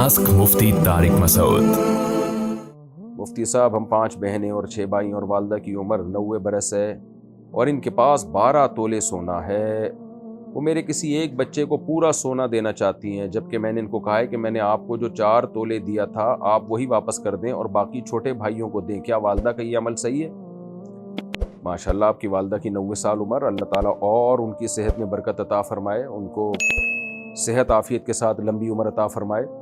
Ask मुफ्ती तारिक मसूद। मुफ्ती साहब, हम 5 बहनें और 6 भाई और वालदा की उम्र 90 बरस है और इनके पास 12 तोले सोना है। वो मेरे किसी एक बच्चे को पूरा सोना देना चाहती हैं, जबकि मैंने इनको कहा है कि मैंने आपको जो 4 तोले दिया था आप वही वापस कर दें और बाकी छोटे भाइयों को दें। क्या वालदा का ये अमल सही है? माशाल्लाह, आपकी वालदा की 90 साल उम्र, अल्लाह ताला और उनकी सेहत में बरकत अता फरमाए, उनको सेहत आफियत के साथ लंबी उम्र अता फरमाए।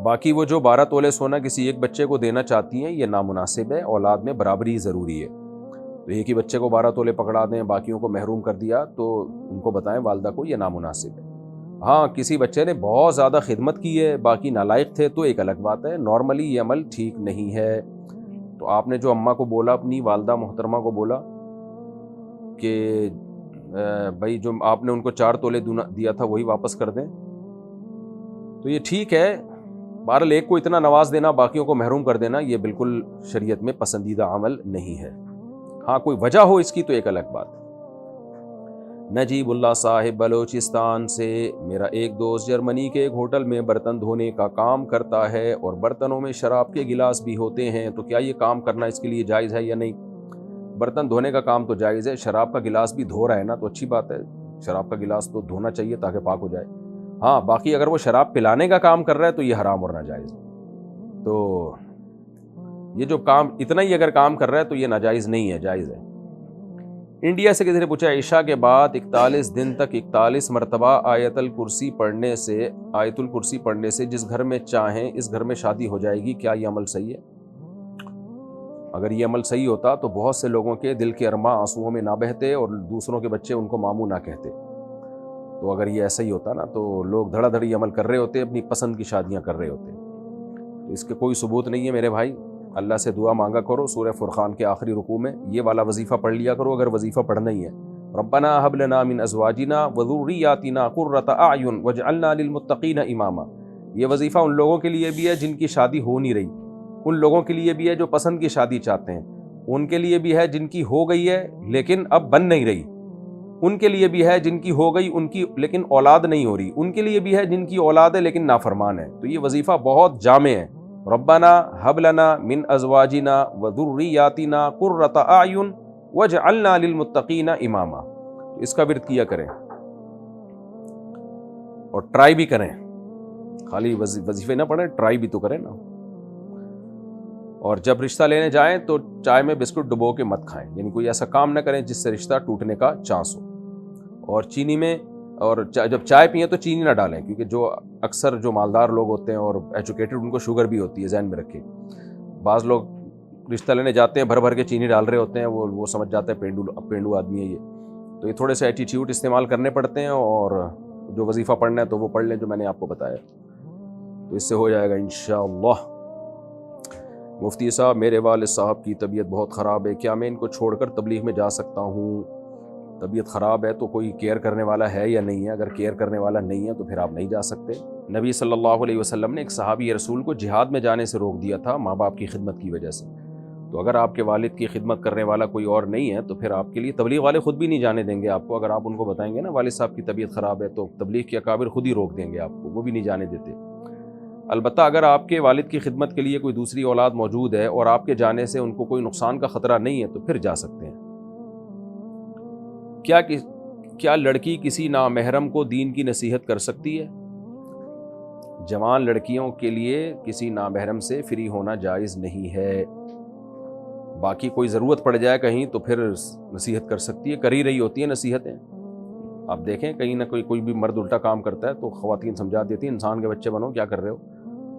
बाकी वो जो 12 तोले सोना किसी एक बच्चे को देना चाहती हैं, ये नामुनासिब है। औलाद में बराबरी ज़रूरी है। तो एक ही बच्चे को 12 तोले पकड़ा दें, बाकियों को महरूम कर दिया, तो उनको बताएं वालदा को ये नामुनासिब है। हाँ, किसी बच्चे ने बहुत ज़्यादा खिदमत की है, बाकी नालायक थे, तो एक अलग बात है। नॉर्मली ये अमल ठीक नहीं है। तो आपने जो अम्मा को बोला, अपनी वालदा मोहतरमा को बोला कि भाई जो आपने उनको 4 तोले दिया था वही वापस कर दें, तो ये ठीक है। बहरहाल एक को इतना नवाज देना, बाकियों को महरूम कर देना, ये बिल्कुल शरीयत में पसंदीदा अमल नहीं है। हाँ, कोई वजह हो इसकी तो एक अलग बात। नजीबुल्लाह साहिब बलोचिस्तान से, मेरा एक दोस्त जर्मनी के एक होटल में बर्तन धोने का काम करता है और बर्तनों में शराब के गिलास भी होते हैं, तो क्या ये काम करना इसके लिए जायज़ है या नहीं? बर्तन धोने का काम तो जायज़ है, शराब का गिलास भी धो रहा है ना, तो अच्छी बात है। शराब का गिलास तो धोना चाहिए ताकि पाक हो जाए। हाँ, बाकी अगर वो शराब पिलाने का काम कर रहा है तो ये हराम और नाजायज़। तो ये जो काम इतना ही अगर काम कर रहा है तो ये नाजायज़ नहीं है, जायज़ है। इंडिया से किसी ने पूछा, ईशा के बाद 41 दिन तक 41 मरतबा आयतुल कुर्सी पढ़ने से जिस घर में चाहें इस घर में शादी हो जाएगी, क्या ये अमल सही है? अगर ये अमल सही होता तो बहुत से लोगों के दिल के अरमा आंसुओं में ना बहते और दूसरों के बच्चे उनको मामू ना कहते। तो अगर ये ऐसा ही होता ना, तो लोग धड़ाधड़ी अमल कर रहे होते, अपनी पसंद की शादियां कर रहे होते। तो इसके कोई सबूत नहीं है मेरे भाई। अल्लाह से दुआ मांगा करो, सूरह फुरखान के आखिरी रुकू में ये वाला वजीफ़ा पढ़ लिया करो अगर वजीफ़ा पढ़ना ही है। रब्बना हब लना मिन अज़वाजिना व ज़ुर्रियातिना क़ुर्रता अयुन वजअलना लिलमुत्तक़ीना इमामा। ये वजीफ़ा उन लोगों के लिए भी है जिनकी शादी हो नहीं रही, उन लोगों के लिए भी है जो पसंद की शादी चाहते हैं, उनके लिए भी है जिनकी हो गई है लेकिन अब बन नहीं रही, उनके लिए भी है जिनकी हो गई उनकी लेकिन औलाद नहीं हो रही, उनके लिए भी है जिनकी औलाद है लेकिन नाफरमान है। तो ये वजीफ़ा बहुत जामे है। रब्बना हब लना मिन अज़वाजिना व ज़ुर्रियातिना क़ुर्रता अयुन वजअलना लिलमुत्तक़ीना इमामा। तो इसका विर्द किया करें और ट्राई भी करें, खाली वजीफे ना पढ़ें, ट्राई भी तो करें ना। और जब रिश्ता लेने जाएं तो चाय में बिस्कुट डुबो के मत खाएं, यानी कोई ऐसा काम ना करें जिससे रिश्ता टूटने का चांस हो। और चीनी में और जब चाय पिए तो चीनी ना डालें, क्योंकि जो अक्सर जो मालदार लोग होते हैं और एजुकेटेड, उनको शुगर भी होती है, ज़हन में रखें। बाज़ लोग रिश्ता लेने जाते हैं, भर भर के चीनी डाल रहे होते हैं, वो समझ जाते हैं पेंडू आदमी है ये। तो ये थोड़े से एटीट्यूड इस्तेमाल करने पड़ते हैं, और जो वजीफ़ा पढ़ना है तो वो पढ़ लें जो मैंने आपको बताया, तो इससे हो जाएगा इंशाअल्लाह। मुफ्ती साहब, मेरे वालिद साहब की तबीयत बहुत ख़राब है, क्या मैं इनको छोड़कर तबलीग में जा सकता हूँ? तबीयत ख़राब है तो कोई केयर करने वाला है या नहीं है? अगर केयर करने वाला नहीं है तो फिर आप नहीं जा सकते। नबी सल्लल्लाहु अलैहि वसल्लम ने एक सहाबी रसूल को जिहाद में जाने से रोक दिया था माँ बाप की खिदमत की वजह से। तो अगर आपके वालिद की खिदमत करने वाला कोई और नहीं है तो फिर आपके लिए तबलीग वाले ख़ुद भी नहीं जाने देंगे आपको। अगर आप उनको बताएंगे ना वालिद साहब की तबीयत ख़राब है, तो तबलीग के अकाबिर ख़ुद ही रोक देंगे आपको, वो भी नहीं जाने देते। अलबत्ता अगर आपके वालिद की खिदमत के लिए कोई दूसरी औलाद मौजूद है और आपके जाने से उनको कोई नुकसान का ख़तरा नहीं है तो फिर जा सकते हैं। क्या लड़की किसी नामहरम को दीन की नसीहत कर सकती है? जवान लड़कियों के लिए किसी नामहरम से फ्री होना जायज़ नहीं है। बाकी कोई ज़रूरत पड़ जाए कहीं तो फिर नसीहत कर सकती है, कर ही रही होती है नसीहतें। आप देखें कहीं ना कोई भी मर्द उल्टा काम करता है तो ख़वातीन समझा देती हैं, इंसान के बच्चे बनो, क्या कर रहे हो।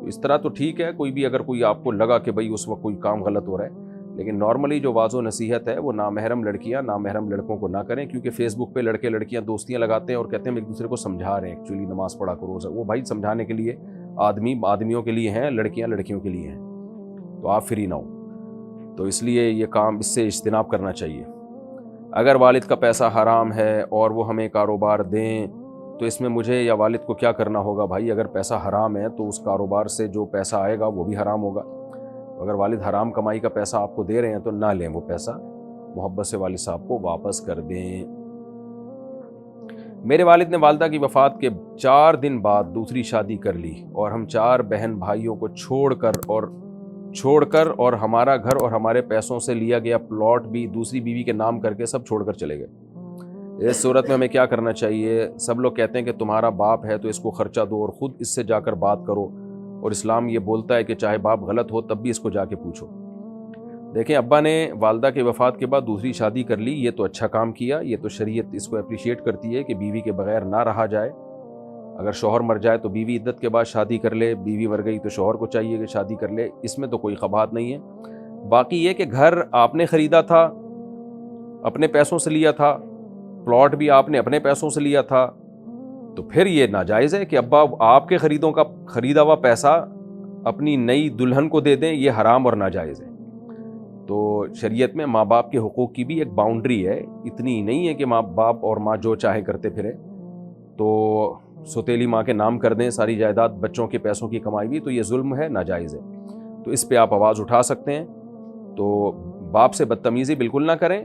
तो इस तरह तो ठीक है, कोई भी अगर कोई आपको लगा कि भाई उस वक्त कोई काम गलत हो रहा है, लेकिन नॉर्मली जो वाज़ो नसीहत है वो नामहरम लड़कियां नामहरम लड़कों को ना करें। क्योंकि फेसबुक पे लड़के लड़कियां दोस्तियां लगाते हैं और कहते हैं हम एक दूसरे को समझा रहे हैं, एक्चुअली नमाज़ पढ़ा करो। वो भाई समझाने के लिए आदमियों के लिए हैं, लड़कियां लड़कियों के लिए हैं, तो आप फ्री ना हो। तो इसलिए ये काम इससे इज्तिनाब करना चाहिए। अगर वालिद का पैसा हराम है और वो हमें कारोबार दें तो इसमें मुझे या वालिद को क्या करना होगा? भाई अगर पैसा हराम है तो उस कारोबार से जो पैसा आएगा वो भी हराम होगा। अगर वालिद हराम कमाई का पैसा आपको दे रहे हैं तो ना लें वो पैसा, मोहब्बत से वालिद साहब को वापस कर दें। میرے والد نے والدہ کی وفات کے 4 دن بعد دوسری شادی کر لی اور ہم 4 بہن بھائیوں کو چھوڑ کر اور ہمارا گھر اور ہمارے پیسوں سے لیا گیا پلاٹ بھی دوسری بیوی کے نام کر کے سب چھوڑ کر چلے گئے۔ اس صورت میں ہمیں کیا کرنا چاہیے؟ سب لوگ کہتے ہیں کہ تمہارا باپ ہے تو اس کو خرچہ دو اور خود اس سے جا کر بات کرو، اور اسلام یہ بولتا ہے کہ چاہے باپ غلط ہو تب بھی اس کو جا کے پوچھو۔ دیکھیں، ابا نے والدہ کے وفات کے بعد دوسری شادی کر لی، یہ تو اچھا کام کیا، یہ تو شریعت اس کو اپریشیٹ کرتی ہے کہ بیوی کے بغیر نہ رہا جائے۔ اگر شوہر مر جائے تو بیوی عدت کے بعد شادی کر لے، بیوی مر گئی تو شوہر کو چاہیے کہ شادی کر لے، اس میں تو کوئی قباحت نہیں ہے۔ باقی یہ کہ گھر آپ نے خریدا تھا، اپنے پیسوں سے لیا تھا، پلاٹ بھی آپ نے اپنے پیسوں سے لیا تھا، تو پھر یہ ناجائز ہے کہ ابا آپ کے خریدا ہوا پیسہ اپنی نئی دلہن کو دے دیں، یہ حرام اور ناجائز ہے۔ تو شریعت میں ماں باپ کے حقوق کی بھی ایک باؤنڈری ہے، اتنی نہیں ہے کہ ماں باپ اور ماں جو چاہے کرتے پھرے، تو سوتیلی ماں کے نام کر دیں ساری جائیداد بچوں کے پیسوں کی کمائی بھی، تو یہ ظلم ہے، ناجائز ہے۔ تو اس پہ آپ آواز اٹھا سکتے ہیں، تو باپ سے بدتمیزی بالکل نہ کریں،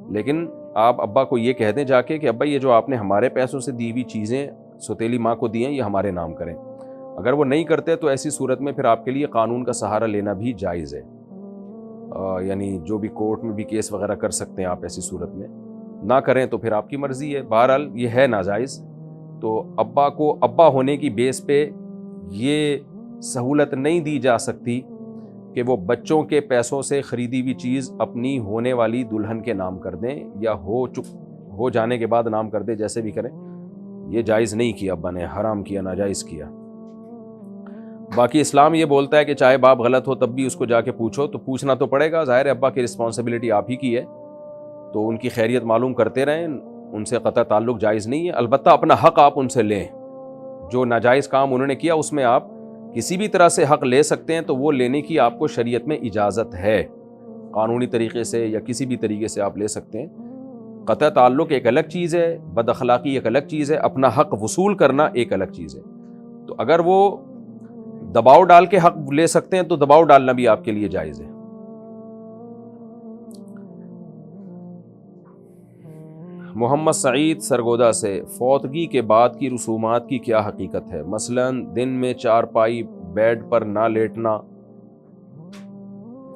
لیکن آپ ابا کو یہ کہہ دیں جا کے کہ ابا یہ جو آپ نے ہمارے پیسوں سے دی ہوئی چیزیں سوتیلی ماں کو دی ہیں، یہ ہمارے نام کریں۔ اگر وہ نہیں کرتے تو ایسی صورت میں پھر آپ کے لیے قانون کا سہارا لینا بھی جائز ہے، یعنی جو بھی کورٹ میں بھی کیس وغیرہ کر سکتے ہیں آپ ایسی صورت میں۔ نہ کریں تو پھر آپ کی مرضی ہے، بہرحال یہ ہے ناجائز۔ تو ابا کو ابا ہونے کی بیس پہ یہ سہولت نہیں دی جا سکتی کہ وہ بچوں کے پیسوں سے خریدی ہوئی چیز اپنی ہونے والی دلہن کے نام کر دیں، یا ہو جانے کے بعد نام کر دیں، جیسے بھی کریں۔ یہ جائز نہیں کیا ابا نے، حرام کیا، ناجائز کیا۔ باقی اسلام یہ بولتا ہے کہ چاہے باپ غلط ہو تب بھی اس کو جا کے پوچھو، تو پوچھنا تو پڑے گا، ظاہر ہے ابا کی رسپانسبلٹی آپ ہی کی ہے، تو ان کی خیریت معلوم کرتے رہیں، ان سے قطع تعلق جائز نہیں ہے۔ البتہ اپنا حق آپ ان سے لیں، جو ناجائز کام انہوں نے کیا اس میں آپ کسی بھی طرح سے حق لے سکتے ہیں، تو وہ لینے کی آپ کو شریعت میں اجازت ہے، قانونی طریقے سے یا کسی بھی طریقے سے آپ لے سکتے ہیں۔ قطع تعلق ایک الگ چیز ہے، بد اخلاقی ایک الگ چیز ہے، اپنا حق وصول کرنا ایک الگ چیز ہے۔ تو اگر وہ دباؤ ڈال کے حق لے سکتے ہیں تو دباؤ ڈالنا بھی آپ کے لیے جائز ہے۔ محمد سعید سرگودا سے، فوتگی کے بعد کی رسومات کی کیا حقیقت ہے؟ مثلا دن میں چارپائی بیڈ پر نہ لیٹنا،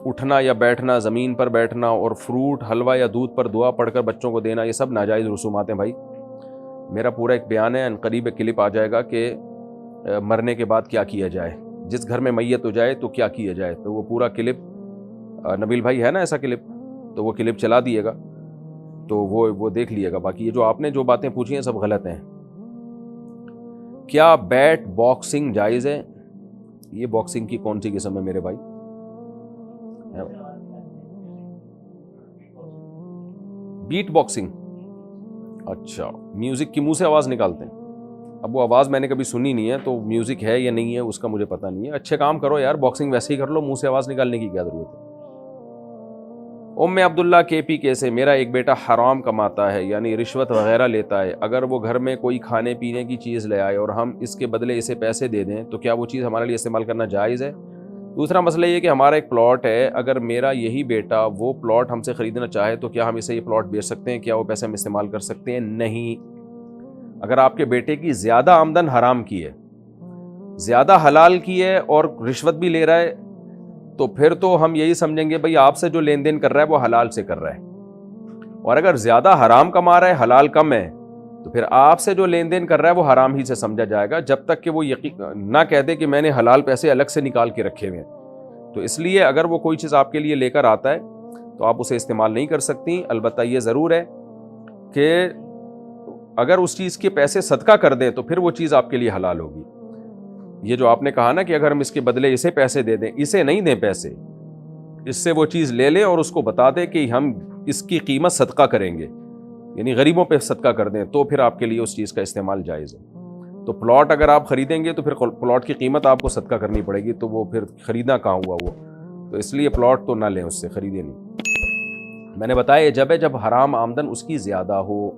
اٹھنا یا بیٹھنا، زمین پر بیٹھنا، اور فروٹ، حلوہ یا دودھ پر دعا پڑھ کر بچوں کو دینا، یہ سب ناجائز رسومات ہیں بھائی۔ میرا پورا ایک بیان ہے، قریب ایک کلپ آ جائے گا کہ مرنے کے بعد کیا کیا جائے، جس گھر میں میت ہو جائے تو کیا کیا جائے، تو وہ پورا کلپ، نبیل بھائی ہے نا ایسا کلپ، تو وہ کلپ چلا دیے گا، تو وہ دیکھ لیے گا۔ باقی یہ جو آپ نے جو باتیں پوچھی ہیں سب غلط ہیں۔ کیا بیٹ باکسنگ جائز ہے؟ یہ باکسنگ کی کون سی قسم ہے میرے بھائی؟ بیٹ باکسنگ، اچھا، میوزک کی منہ سے آواز نکالتے ہیں۔ اب وہ آواز میں نے کبھی سنی نہیں ہے، تو میوزک ہے یا نہیں ہے اس کا مجھے پتہ نہیں ہے۔ اچھے کام کرو یار، باکسنگ ویسے ہی کر لو، منہ سے آواز نکالنے کی کیا ضرورت ہے۔ ام عبداللہ KPK سے، میرا ایک بیٹا حرام کماتا ہے، یعنی رشوت وغیرہ لیتا ہے، اگر وہ گھر میں کوئی کھانے پینے کی چیز لے آئے اور ہم اس کے بدلے اسے پیسے دے دیں تو کیا وہ چیز ہمارے لیے استعمال کرنا جائز ہے؟ دوسرا مسئلہ یہ کہ ہمارا ایک پلاٹ ہے، اگر میرا یہی بیٹا وہ پلاٹ ہم سے خریدنا چاہے تو کیا ہم اسے یہ پلاٹ بیچ سکتے ہیں؟ کیا وہ پیسے ہم استعمال کر سکتے ہیں؟ نہیں۔ اگر آپ کے بیٹے کی زیادہ آمدن حرام کی ہے، زیادہ حلال کی ہے اور رشوت بھی لے رہا ہے، تو پھر تو ہم یہی سمجھیں گے بھئی آپ سے جو لین دین کر رہا ہے وہ حلال سے کر رہا ہے، اور اگر زیادہ حرام کما رہا ہے، حلال کم ہے، تو پھر آپ سے جو لین دین کر رہا ہے وہ حرام ہی سے سمجھا جائے گا، جب تک کہ وہ نہ کہہ دے کہ میں نے حلال پیسے الگ سے نکال کے رکھے ہوئے ہیں۔ تو اس لیے اگر وہ کوئی چیز آپ کے لیے لے کر آتا ہے تو آپ اسے استعمال نہیں کر سکتی۔ البتہ یہ ضرور ہے کہ اگر اس چیز کے پیسے صدقہ کر دیں تو پھر وہ چیز آپ کے لیے حلال ہوگی۔ یہ جو آپ نے کہا نا کہ اگر ہم اس کے بدلے اسے پیسے دے دیں، اسے نہیں دیں پیسے، اس سے وہ چیز لے لیں اور اس کو بتا دیں کہ ہم اس کی قیمت صدقہ کریں گے، یعنی غریبوں پہ صدقہ کر دیں، تو پھر آپ کے لیے اس چیز کا استعمال جائز ہے۔ تو پلاٹ اگر آپ خریدیں گے تو پھر پلاٹ کی قیمت آپ کو صدقہ کرنی پڑے گی، تو وہ پھر خریدنا کہاں ہوا وہ، تو اس لیے پلاٹ تو نہ لیں، اس سے خریدیں نہیں۔ میں نے بتایا جب حرام آمدن اس کی زیادہ ہو،